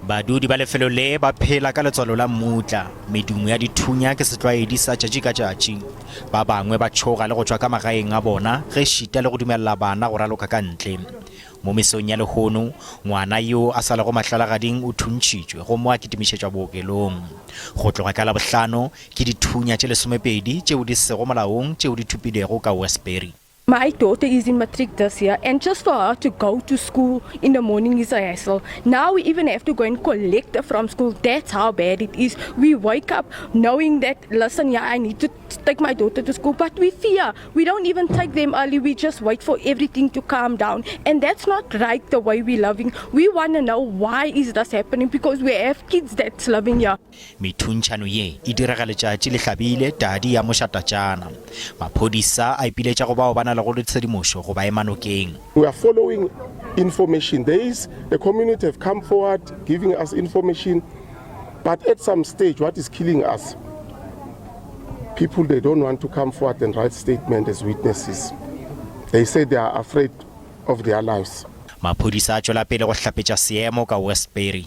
Badudi ba lefelo le ba phela ka letswalo la mmutla, medumo ya dithunya ke setlwaedi sa tšatši ka tšatši. Ba bangwe ba tšhoga le go tšwa ka magaeng a bona ge šita le go dumelela bana go raloka ka ntle. Mo mesong ya lehono, ngwana yo a sa lego mahlalagading o thuntshitšwe go mo a kitimišetšwa bookelong. Go tloga ka Labohlano ke dithunya tše lesomepedi tšeo di sego molaong tšeo di thupilego ka Westbury. My daughter is in matric this year, and just for her to go to school in the morning is a hassle. Now we even have to go and collect her from school. That's how bad it is. We wake up knowing that, listen, yeah, I need to take my daughter to school, but we fear. We don't even take them early. We just wait for everything to calm down. And that's not right the way we're living. We want to know why is this happening, because we have kids that's living here. Mothuntšhano ye e diraga letšatši le hlabile tadi ya mošatatšana. Maphodisa a ipiletša go bao bana go letšedimošo go ba emanokeng. We are following information. The community have come forward giving us information, but at some stage what is killing us, people, they don't want to come forward and write statement as witnesses. They say they are afraid of their lives. Maphodisa a tšwela pele go hlapetša seemo ka Westbury.